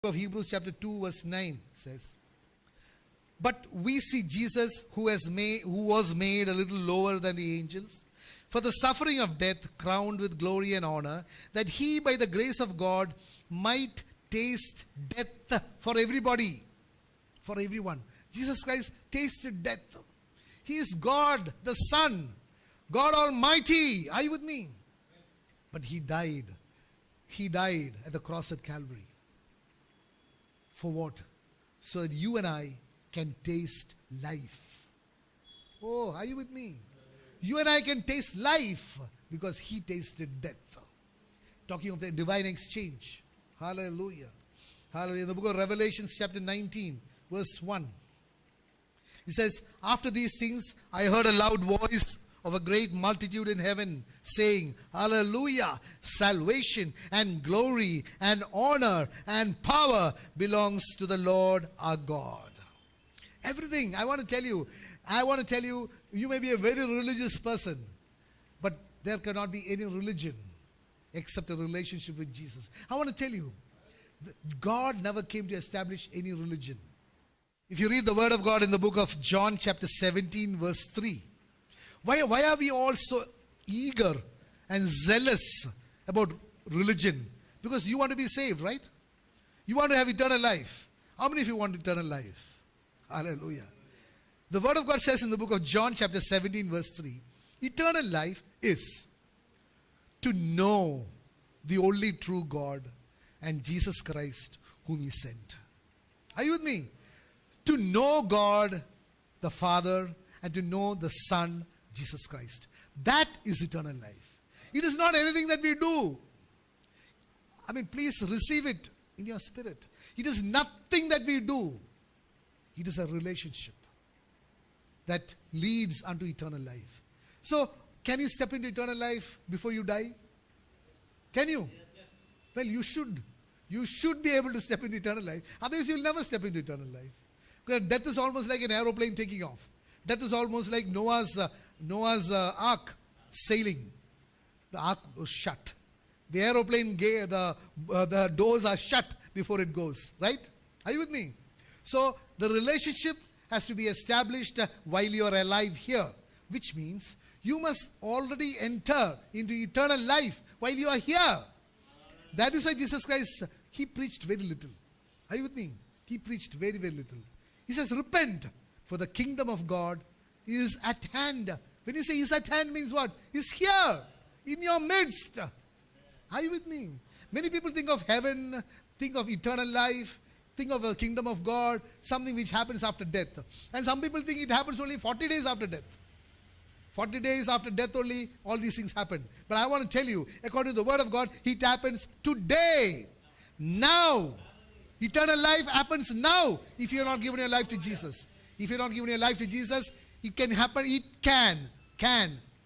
Of Hebrews chapter 2 verse 9 says, but we see Jesus who was made a little lower than the angels, for the suffering of death, crowned with glory and honor, that he by the grace of God might taste death for everybody, for everyone. Jesus Christ tasted death. He is God the Son, God Almighty. Are you with me? But he died. He died at the cross at Calvary. For what? So that you and I can taste life. Oh, are you with me? You and I can taste life because he tasted death. Talking of the divine exchange. Hallelujah. Hallelujah. In the book of Revelation chapter 19 verse 1. He says, after these things I heard a loud voice of a great multitude in heaven saying, hallelujah, salvation and glory and honor and power belongs to the Lord our God. Everything, I want to tell you, you may be a very religious person, but there cannot be any religion except a relationship with Jesus. I want to tell you, God never came to establish any religion. If you read the word of God in the book of John chapter 17 verse 3, why are we all so eager and zealous about religion? Because you want to be saved, right? You want to have eternal life. How many of you want eternal life? Hallelujah. The word of God says in the book of John chapter 17 verse 3, eternal life is to know the only true God and Jesus Christ whom he sent. Are you with me? To know God the Father and to know the Son Jesus Christ. That is eternal life. It is not anything that we do. I mean, please receive it in your spirit. It is nothing that we do. It is a relationship that leads unto eternal life. So, can you step into eternal life before you die? Can you? Yes. Well, you should. You should be able to step into eternal life. Otherwise, you will never step into eternal life. Because death is almost like an aeroplane taking off. Death is almost like Noah's ark sailing. The ark was shut. The aeroplane, the doors are shut before it goes. Right? Are you with me? So, the relationship has to be established while you are alive here. Which means, you must already enter into eternal life while you are here. That is why Jesus Christ, he preached very little. Are you with me? He preached very, very little. He says, repent, for the kingdom of God is at hand. When you say is at hand means what? It's here, in your midst. Are you with me? Many people think of heaven, think of eternal life, think of the kingdom of God, something which happens after death. And some people think it happens only 40 days after death. 40 days after death only, all these things happen. But I want to tell you, according to the word of God, it happens today, now. Eternal life happens now if you are not giving your life to Jesus. If you are not giving your life to Jesus, it can happen, it can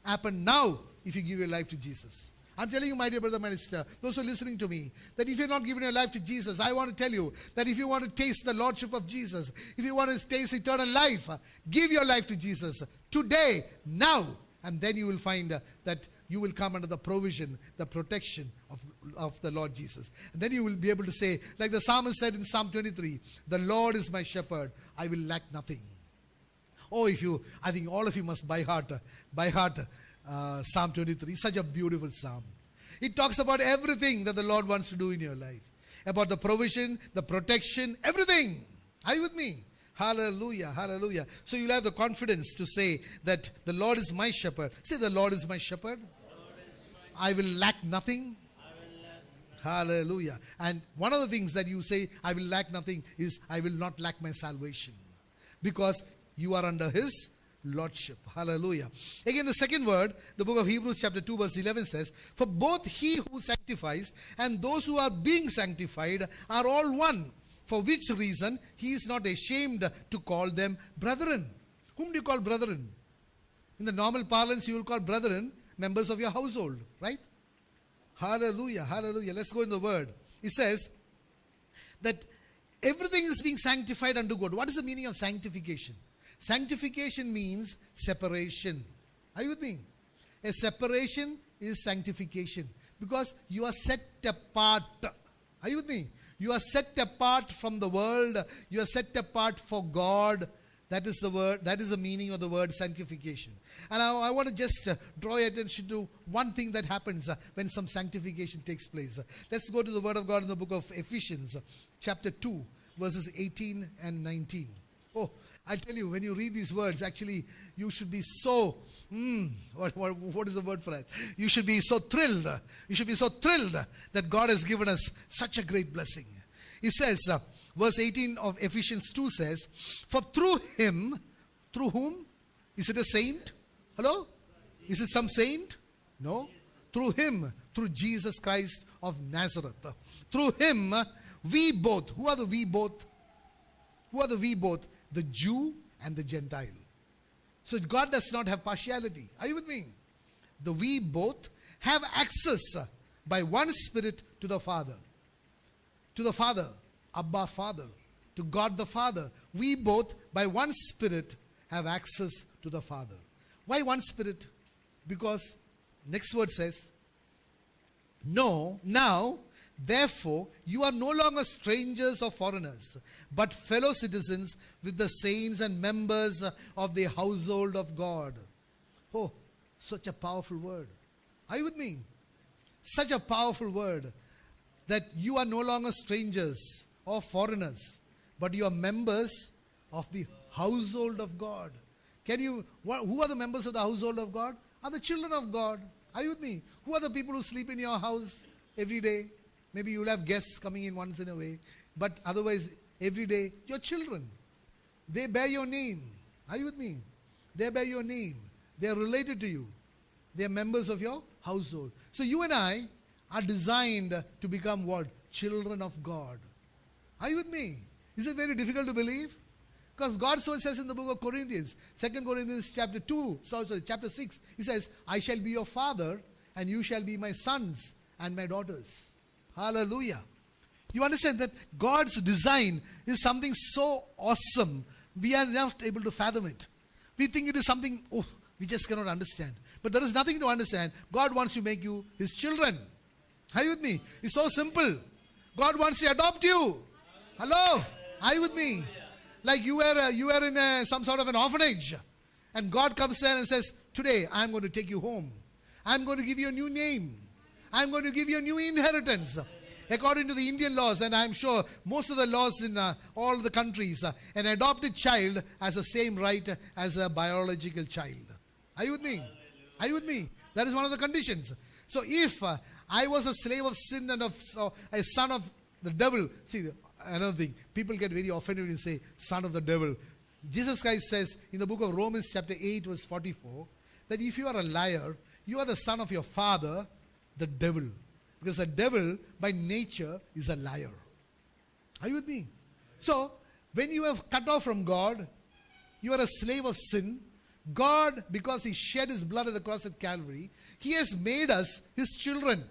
happen now if you give your life to Jesus. I'm telling you, my dear brother, my sister, those who are listening to me, that if you're not giving your life to Jesus, I want to tell you that if you want to taste the Lordship of Jesus, if you want to taste eternal life, give your life to Jesus today, now, and then you will find that you will come under the provision, the protection of the Lord Jesus. And then you will be able to say, like the psalmist said in Psalm 23, the Lord is my shepherd, I will lack nothing. Oh, I think all of you must by heart Psalm 23, such a beautiful psalm. It talks about everything that the Lord wants to do in your life. About the provision, the protection, everything. Are you with me? Hallelujah, hallelujah. So you'll have the confidence to say that the Lord is my shepherd. Say, the Lord is my shepherd. I will lack nothing. Hallelujah. And one of the things that you say, I will lack nothing, is I will not lack my salvation. Because you are under his Lordship. Hallelujah. Again, the second word, the book of Hebrews chapter 2 verse 11 says, for both he who sanctifies and those who are being sanctified are all one. For which reason he is not ashamed to call them brethren. Whom do you call brethren? In the normal parlance, you will call brethren members of your household, right? Hallelujah, hallelujah. Let's go in the word. It says that everything is being sanctified unto God. What is the meaning of sanctification? Sanctification means separation. Are you with me? A separation is sanctification because you are set apart. Are you with me? You are set apart from the world. You are set apart for God. That is the word. That is the meaning of the word sanctification. And I want to just draw your attention to one thing that happens when some sanctification takes place. Let's go to the word of God in the book of Ephesians, chapter 2, verses 18 and 19. Oh, I tell you, when you read these words, actually, you should be so, what is the word for that? You should be so thrilled. You should be so thrilled that God has given us such a great blessing. He says, verse 18 of Ephesians 2 says, for through him, through whom? Is it a saint? Hello? Is it some saint? No. Through him, through Jesus Christ of Nazareth. Through him, we both. Who are the we both? Who are the we both? The Jew and the Gentile. So God does not have partiality. Are you with me? The we both have access by one Spirit to the Father. To the Father, Abba Father. To God the Father. We both by one Spirit have access to the Father. Why one Spirit? Because next word says, no, now, therefore, you are no longer strangers or foreigners, but fellow citizens with the saints and members of the household of God. Oh, such a powerful word. Are you with me? Such a powerful word that you are no longer strangers or foreigners, but you are members of the household of God. Who are the members of the household of God? Are the children of God. Are you with me? Who are the people who sleep in your house every day? Maybe you'll have guests coming in once in a way. But otherwise, every day, your children. They bear your name. Are you with me? They bear your name. They are related to you. They are members of your household. So you and I are designed to become what? Children of God. Are you with me? Is it very difficult to believe? Because God so says in the book of Corinthians, 2 Corinthians chapter 2, chapter 6, He says, I shall be your father and you shall be my sons and my daughters. Hallelujah. You understand that God's design is something so awesome, we are not able to fathom it. We think it is something, we just cannot understand. But there is nothing to understand. God wants to make you His children. Are you with me? It's so simple. God wants to adopt you. Hello? Are you with me? Like you were in some sort of an orphanage. And God comes there and says, today I'm going to take you home. I'm going to give you a new name. I'm going to give you a new inheritance. According to the Indian laws, and I'm sure most of the laws in all the countries, an adopted child has the same right as a biological child. Are you with me? Are you with me? That is one of the conditions. So if I was a slave of sin and a son of the devil, see, another thing, people get very offended when you say son of the devil. Jesus Christ says in the book of Romans chapter 8 verse 44, that if you are a liar, you are the son of your father, the devil. Because the devil by nature is a liar. Are you with me? So, when you have cut off from God, you are a slave of sin. God, because He shed His blood at the cross at Calvary, He has made us His children.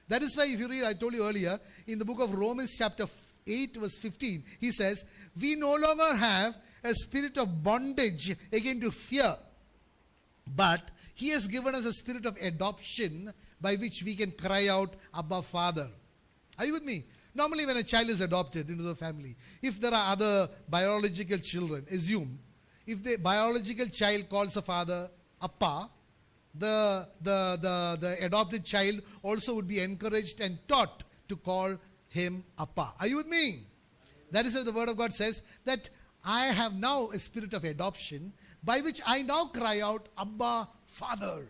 That is why if you read, I told you earlier, in the book of Romans chapter 8 verse 15, He says, we no longer have a spirit of bondage again to fear, but He has given us a spirit of adoption by which we can cry out, Abba, Father. Are you with me? Normally when a child is adopted into the family, if there are other biological children, assume, if the biological child calls a father Appa, the adopted child also would be encouraged and taught to call him Appa. Are you with me? That is why the word of God says that I have now a spirit of adoption by which I now cry out, Abba, Father.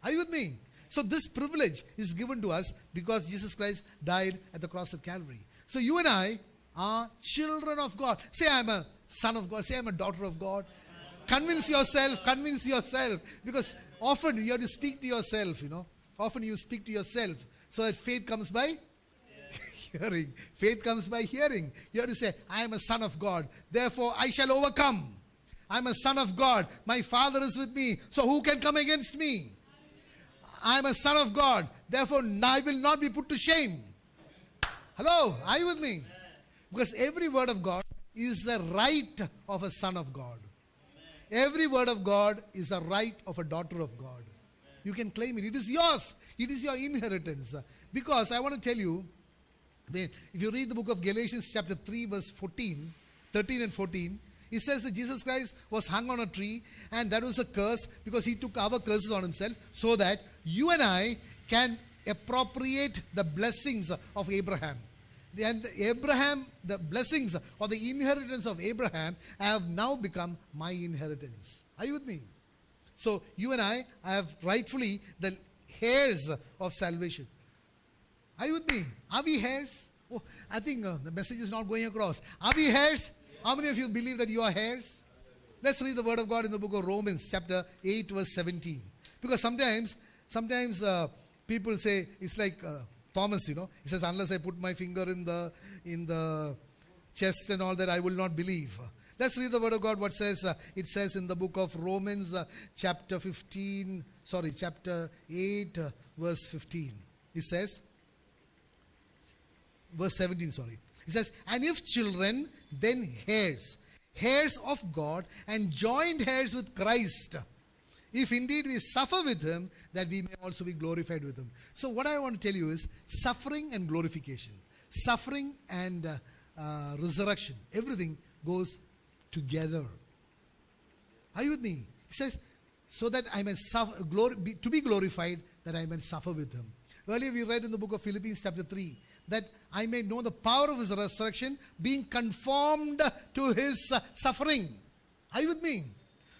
Are you with me? So this privilege is given to us because Jesus Christ died at the cross at Calvary. So you and I are children of God. Say I'm a son of God. Say I'm a daughter of God. Convince yourself. Because often you have to speak to yourself, Often you speak to yourself so that faith comes by hearing. Faith comes by hearing. You have to say, I am a son of God. Therefore I shall overcome. I'm a son of God. My Father is with me. So who can come against me? I am a son of God. Therefore, I will not be put to shame. Hello? Are you with me? Because every word of God is the right of a son of God. Every word of God is a right of a daughter of God. You can claim it. It is yours. It is your inheritance. Because I want to tell you, If you read the book of Galatians chapter 3 verse 13 and 14, it says that Jesus Christ was hung on a tree, and that was a curse because he took our curses on himself so that you and I can appropriate the blessings of Abraham. And the blessings or the inheritance of Abraham have now become my inheritance. Are you with me? So you and I have rightfully the heirs of salvation. Are you with me? Are we heirs? Oh, I think the message is not going across. Are we heirs? How many of you believe that you are heirs? Let's read the word of God in the book of Romans chapter 8 verse 17. Because sometimes people say, it's like Thomas, he says, unless I put my finger in the chest and all that, I will not believe. Let's read the word of God. What says? It says in the book of Romans chapter 8 verse 15. It says, verse 17, It says, and if children, then heirs of God, and joint heirs with Christ, if indeed we suffer with him, that we may also be glorified with him. So what I want to tell you is suffering and glorification, suffering and resurrection, everything goes together. Are you with me? He says, so that I may suffer, to be glorified, that I may suffer with him. Earlier we read in the book of Philippians chapter 3, that I may know the power of his resurrection, being conformed to his suffering. Are you with me?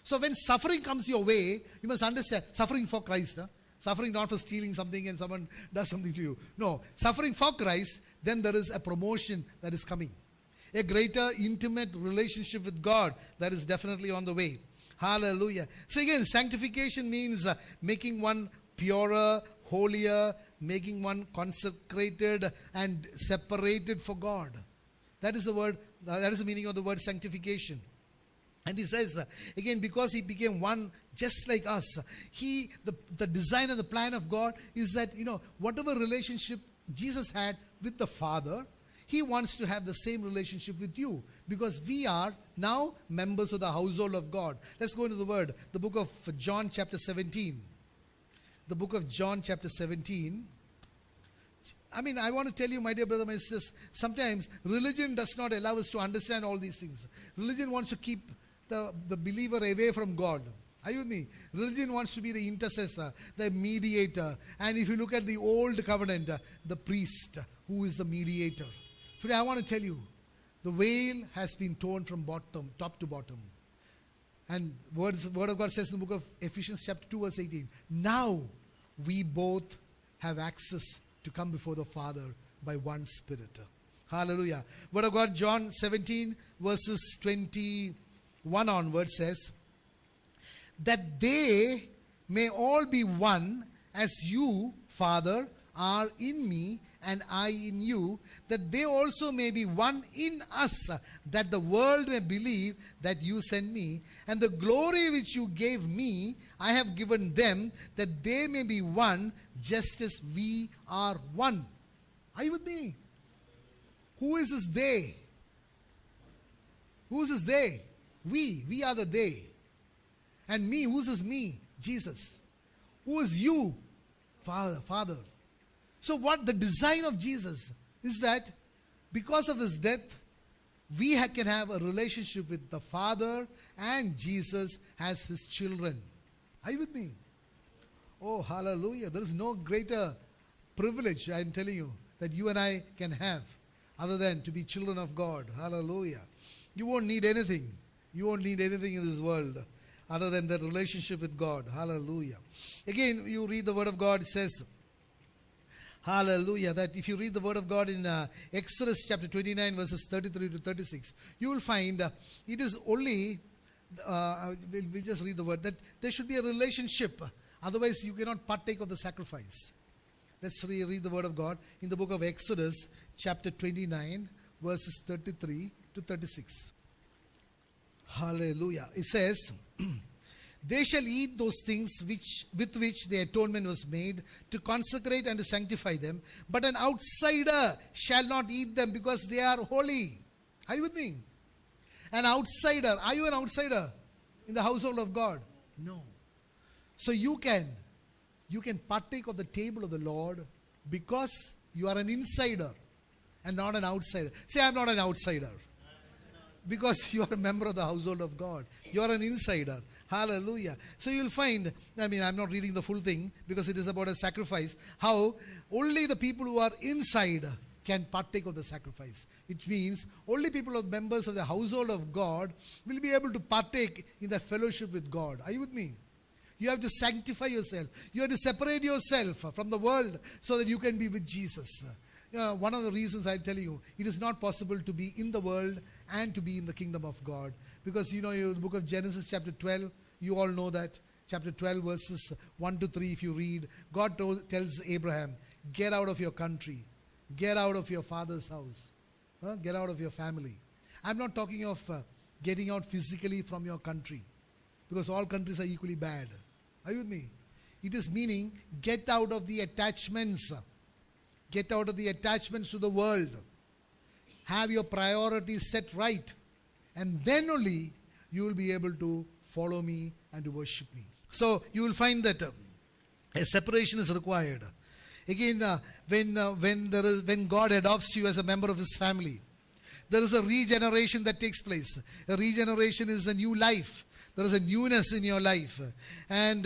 So when suffering comes your way, you must understand, suffering for Christ. Suffering not for stealing something and someone does something to you. No, suffering for Christ, then there is a promotion that is coming. A greater intimate relationship with God that is definitely on the way. Hallelujah. So again, sanctification means making one purer, holier, making one consecrated and separated for God. That is the word. That is the meaning of the word sanctification. And he says, again, because he became one just like us, the design and the plan of God is that, whatever relationship Jesus had with the Father, he wants to have the same relationship with you, because we are now members of the household of God. Let's go into the word. The book of John chapter 17. The book of John chapter 17. I want to tell you, my dear brother, my sisters, sometimes religion does not allow us to understand all these things. Religion wants to keep the believer away from God. Are you with me? Religion wants to be the intercessor, the mediator. And if you look at the old covenant, the priest, who is the mediator. Today I want to tell you, the veil has been torn from top to bottom. And word of God says in the book of Ephesians chapter 2 verse 18, now we both have access to come before the Father by one Spirit. Hallelujah. Word of God, John 17 verses 21 onward says, that they may all be one, as you, Father, are in me and I in you, that they also may be one in us, that the world may believe that you sent me. And the glory which you gave me, I have given them, that they may be one, just as we are one. Are you with me? Who is this they? Who is this they? We are the they. And me, who's this me? Jesus. Who is you? Father. So what the design of Jesus is that because of his death, we can have a relationship with the Father and Jesus as his children. Are you with me? Oh, hallelujah. There is no greater privilege, I'm telling you, that you and I can have other than to be children of God. Hallelujah. You won't need anything. You won't need anything in this world other than the relationship with God. Hallelujah. Again, you read the word of God, it says, hallelujah, that if you read the word of God in Exodus chapter 29 verses 33 to 36, you will find it is only, we'll just read the word, that there should be a relationship. Otherwise, you cannot partake of the sacrifice. Let's read the word of God in the book of Exodus chapter 29 verses 33 to 36. Hallelujah. It says, they shall eat those things with which the atonement was made, to consecrate and to sanctify them. But an outsider shall not eat them, because they are holy. Are you with me? An outsider. Are you an outsider in the household of God? No. So you can partake of the table of the Lord because you are an insider. and not an outsider. Say, I'm not an outsider. Because you are a member of the household of God. You are an insider. Hallelujah. So you'll find, I'm not reading the full thing because it is about a sacrifice, how only the people who are inside can partake of the sacrifice. Which means only people of members of the household of God will be able to partake in that fellowship with God. Are you with me? You have to sanctify yourself. You have to separate yourself from the world so that you can be with Jesus. One of the reasons I tell you, it is not possible to be in the world and to be in the kingdom of God. Because the book of Genesis chapter 12, you all know that. Chapter 12 verses 1 to 3 if you read, God tells Abraham, get out of your country. Get out of your father's house. Get out of your family. I'm not talking of getting out physically from your country. Because all countries are equally bad. Are you with me? It is meaning get out of the attachments. Get out of the attachments to the world. Have your priorities set right. And then only you will be able to follow me and to worship me. So you will find that a separation is required. Again, when God adopts you as a member of His family, there is a regeneration that takes place. A regeneration is a new life. There is a newness in your life. And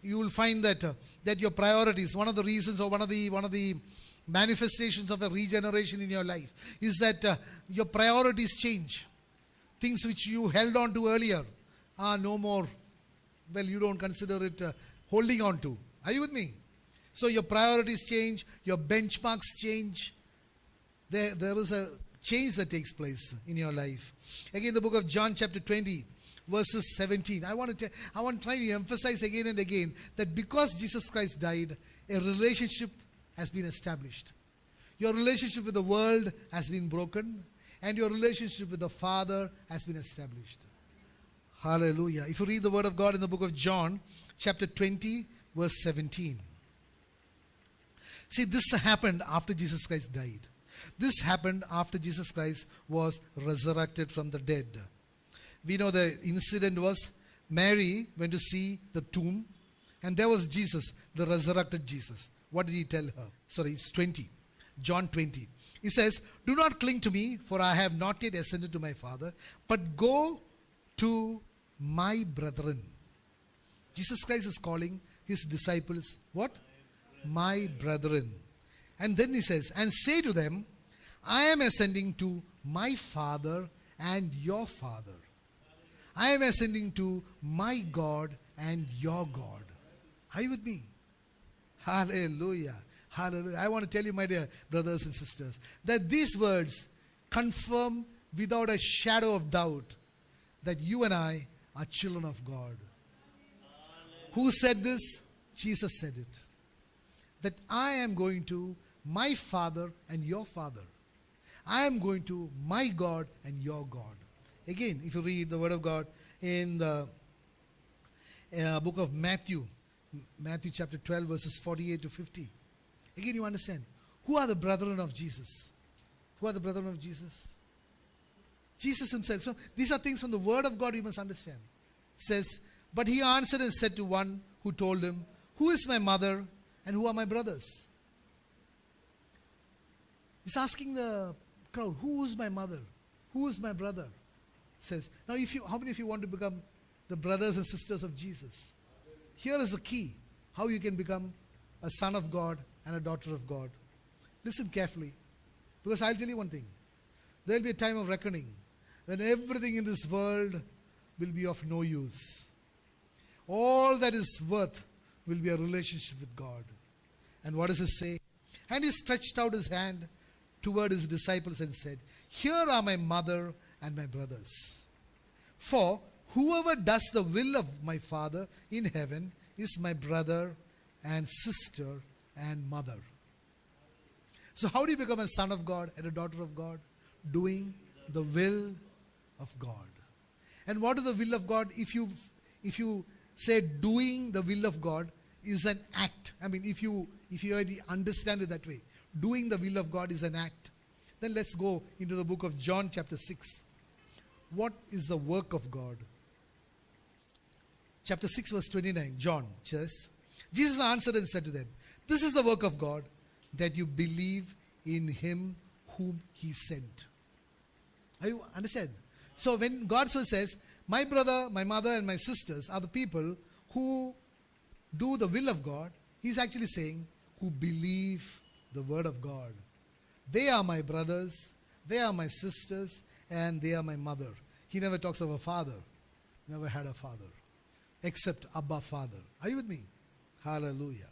you will find that your priorities, one of the reasons or one of the manifestations of a regeneration in your life is that your priorities change. Things which you held on to earlier are no more. Well, you don't consider it holding on to. Are you with me? So your priorities change, your benchmarks change. There is a change that takes place in your life. Again, the book of John chapter 20, verses 17. I want to try to emphasize again and again that because Jesus Christ died, a relationship has been established. Your relationship with the world has been broken, and your relationship with the Father has been established. Hallelujah. If you read the word of God in the book of John, chapter 20, verse 17. See, this happened after Jesus Christ died. This happened after Jesus Christ was resurrected from the dead. We know the incident was Mary went to see the tomb, and there was Jesus, the resurrected Jesus. What did he tell her? Sorry, it's 20. John 20. He says, do not cling to me, for I have not yet ascended to my Father, but go to my brethren. Jesus Christ is calling his disciples, what? My brethren. And then he says, and say to them, I am ascending to my Father and your Father. I am ascending to my God and your God. Are you with me? Hallelujah. Hallelujah. I want to tell you, my dear brothers and sisters, that these words confirm without a shadow of doubt that you and I are children of God. Who said this? Jesus said it. That I am going to my Father and your Father. I am going to my God and your God. Again, if you read the word of God in the book of Matthew chapter 12, verses 48 to 50. Again, you understand. Who are the brethren of Jesus? Who are the brethren of Jesus? Jesus himself. So these are things from the word of God you must understand. It says, but he answered and said to one who told him, who is my mother and who are my brothers? He's asking the crowd, who is my mother? Who is my brother? He says, now how many of you want to become the brothers and sisters of Jesus? Here is the key, how you can become a son of God and a daughter of God. Listen carefully, because I'll tell you one thing. There will be a time of reckoning when everything in this world will be of no use. All that is worth will be a relationship with God. And what does it say? And he stretched out his hand toward his disciples and said, here are my mother and my brothers. For whoever does the will of my Father in heaven is my brother and sister and mother. So how do you become a son of God and a daughter of God? Doing the will of God. And what is the will of God? If you say doing the will of God is an act. I mean, if you already understand it that way, doing the will of God is an act. Then let's go into the book of John chapter 6. What is the work of God? Chapter 6 verse 29, John says, Jesus answered and said to them, this is the work of God, that you believe in him whom he sent. Are you understand? So when God so says, my brother, my mother, and my sisters are the people who do the will of God, he's actually saying, who believe the word of God. They are my brothers, they are my sisters, and they are my mother. He never talks of a father. Never had a father. Except Abba Father. Are you with me? Hallelujah.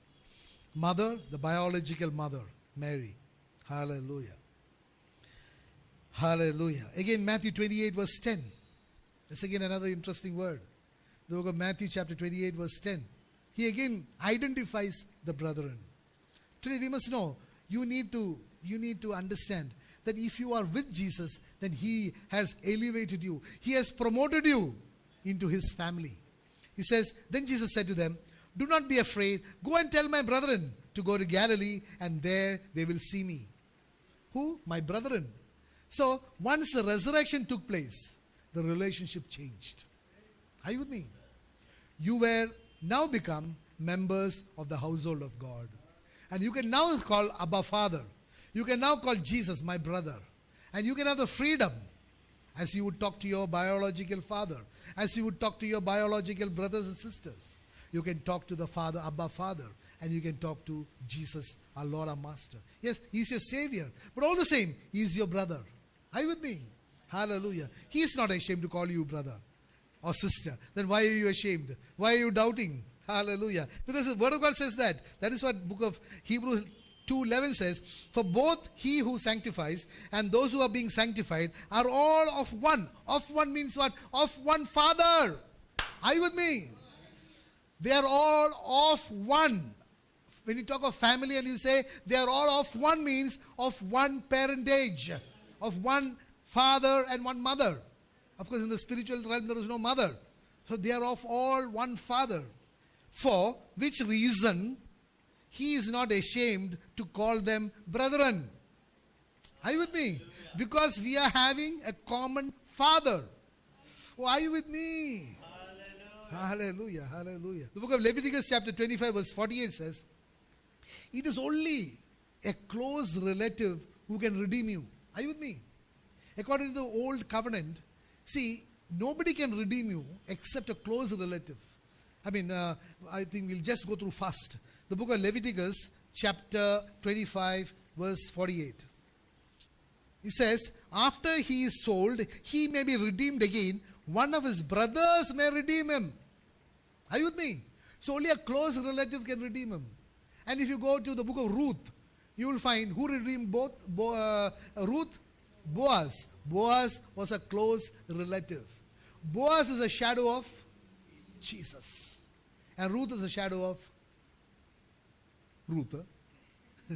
Mother, the biological mother, Mary. Hallelujah. Hallelujah. Again, Matthew 28 verse 10. That's again another interesting word. The book of Matthew chapter 28 verse 10. He again identifies the brethren. Today we must know, you need to understand that if you are with Jesus, then he has elevated you. He has promoted you into his family. He says, then Jesus said to them, do not be afraid. Go and tell my brethren to go to Galilee, and there they will see me. Who? My brethren. So once the resurrection took place, the relationship changed. Are you with me? You were now become members of the household of God. And you can now call Abba Father. You can now call Jesus my brother. And you can have the freedom as you would talk to your biological father, as you would talk to your biological brothers and sisters. You can talk to the Father, Abba Father, and you can talk to Jesus, our Lord, our Master. Yes, he's your Savior, but all the same, he's your brother. Are you with me? Hallelujah. He's not ashamed to call you brother or sister. Then why are you ashamed? Why are you doubting? Hallelujah. Because the Word of God says that. That is what book of Hebrews 2:11 says, for both he who sanctifies and those who are being sanctified are all of one. Of one means what? Of one Father. Are you with me? They are all of one. When you talk of family and you say they are all of one, means of one parentage, of one father and one mother. Of course, in the spiritual realm there is no mother. So they are of all one Father. For which reason he is not ashamed to call them brethren. Are you with me? Because we are having a common Father. Oh, are you with me? Hallelujah. Hallelujah. The book of Leviticus chapter 25 verse 48 says, it is only a close relative who can redeem you. Are you with me? According to the old covenant, see, nobody can redeem you except a close relative. I think we'll just go through fast. The book of Leviticus chapter 25 verse 48. He says, after he is sold, he may be redeemed again. One of his brothers may redeem him. Are you with me? So only a close relative can redeem him. And if you go to the book of Ruth, you will find who redeemed Ruth? Boaz. Boaz was a close relative. Boaz is a shadow of Jesus. And Ruth is a shadow of Ruth. Huh?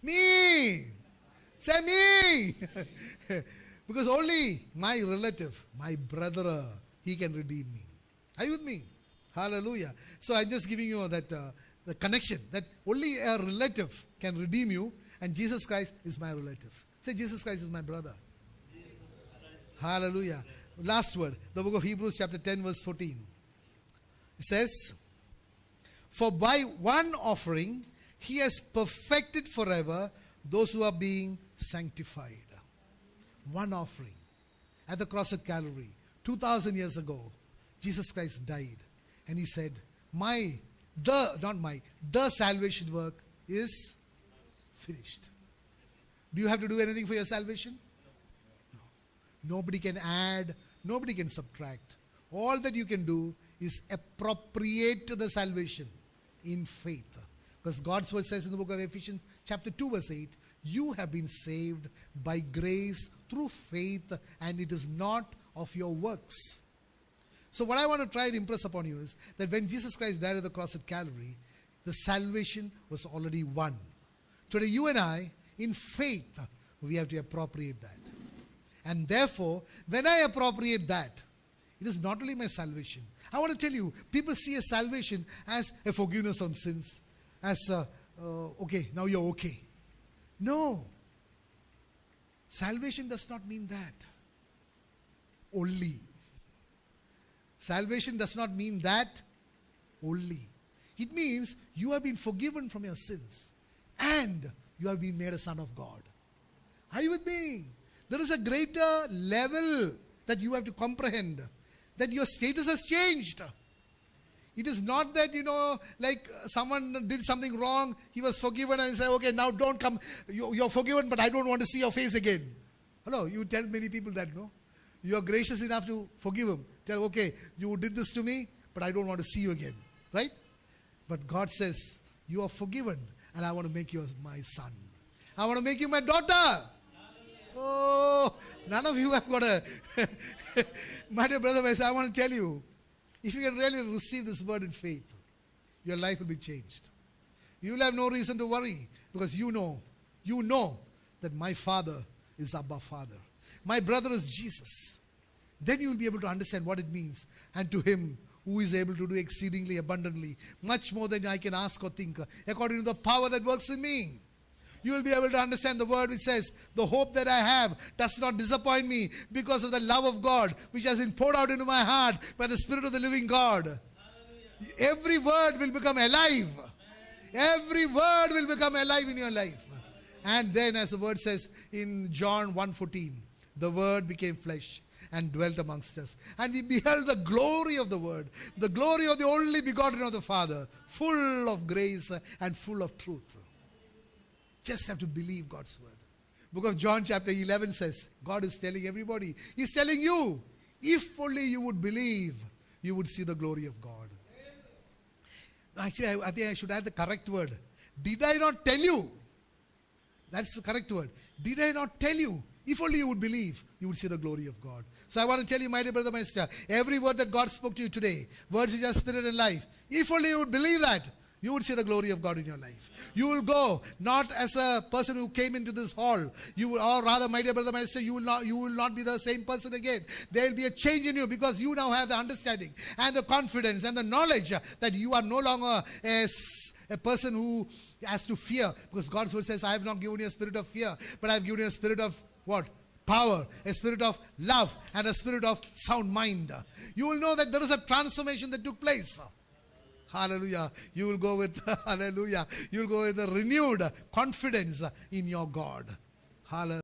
Me! Say me! Because only my relative, my brother, he can redeem me. Are you with me? Hallelujah. So I'm just giving you that the connection that only a relative can redeem you, and Jesus Christ is my relative. Say, Jesus Christ is my brother. Hallelujah. Last word, the book of Hebrews chapter 10 verse 14. It says, for by one offering he has perfected forever those who are being sanctified. One offering. At the cross at Calvary, 2,000 years ago, Jesus Christ died. And he said, the salvation work is finished. Do you have to do anything for your salvation? No. Nobody can add, nobody can subtract. All that you can do is appropriate the salvation in faith. Because God's word says in the book of Ephesians chapter 2 verse 8, you have been saved by grace through faith, and it is not of your works. So what I want to try and impress upon you is that when Jesus Christ died at the cross at Calvary, the salvation was already won. Today you and I, in faith, we have to appropriate that. And therefore, when I appropriate that, it is not only my salvation. I want to tell you, people see a salvation as a forgiveness from sins, as okay, now you're okay. No. Salvation does not mean that. Only. Salvation does not mean that only. It means you have been forgiven from your sins and you have been made a son of God. Are you with me? There is a greater level that you have to comprehend, that your status has changed. It is not that, like someone did something wrong, he was forgiven and he said, okay, now don't come. You're forgiven, but I don't want to see your face again. Hello, you tell many people that, no? You are gracious enough to forgive him. Tell, okay, you did this to me, but I don't want to see you again. Right? But God says, you are forgiven, and I want to make you my son. I want to make you my daughter. Oh, none of you have got a... My dear brother, I want to tell you, if you can really receive this word in faith, your life will be changed. You will have no reason to worry, because you know that my Father is Abba Father. My brother is Jesus. Then you will be able to understand what it means. And to him who is able to do exceedingly abundantly, much more than I can ask or think, according to the power that works in me. You will be able to understand the word which says, the hope that I have does not disappoint me because of the love of God which has been poured out into my heart by the Spirit of the living God. Hallelujah. Every word will become alive. Every word will become alive in your life. And then, as the word says in John 1:14, the word became flesh and dwelt amongst us. And we beheld the glory of the word, the glory of the only begotten of the Father, full of grace and full of truth. Just have to believe God's word. Book of John chapter 11 says, God is telling everybody, He's telling you, if only you would believe, you would see the glory of God. Actually, I think I should add the correct word. Did I not tell you? That's the correct word. Did I not tell you? If only you would believe, you would see the glory of God. So I want to tell you, my dear brother, my sister, every word that God spoke to you today, words which are spirit and life, if only you would believe that, you would see the glory of God in your life. You will go not as a person who came into this hall. You will, or rather, my dear brother, my sister, you will not be the same person again. There will be a change in you because you now have the understanding and the confidence and the knowledge that you are no longer a person who has to fear. Because God's word says, I have not given you a spirit of fear, but I have given you a spirit of what? Power, a spirit of love, and a spirit of sound mind. You will know that there is a transformation that took place. Hallelujah. You will go with, hallelujah, you will go with a renewed confidence in your God. Hallelujah.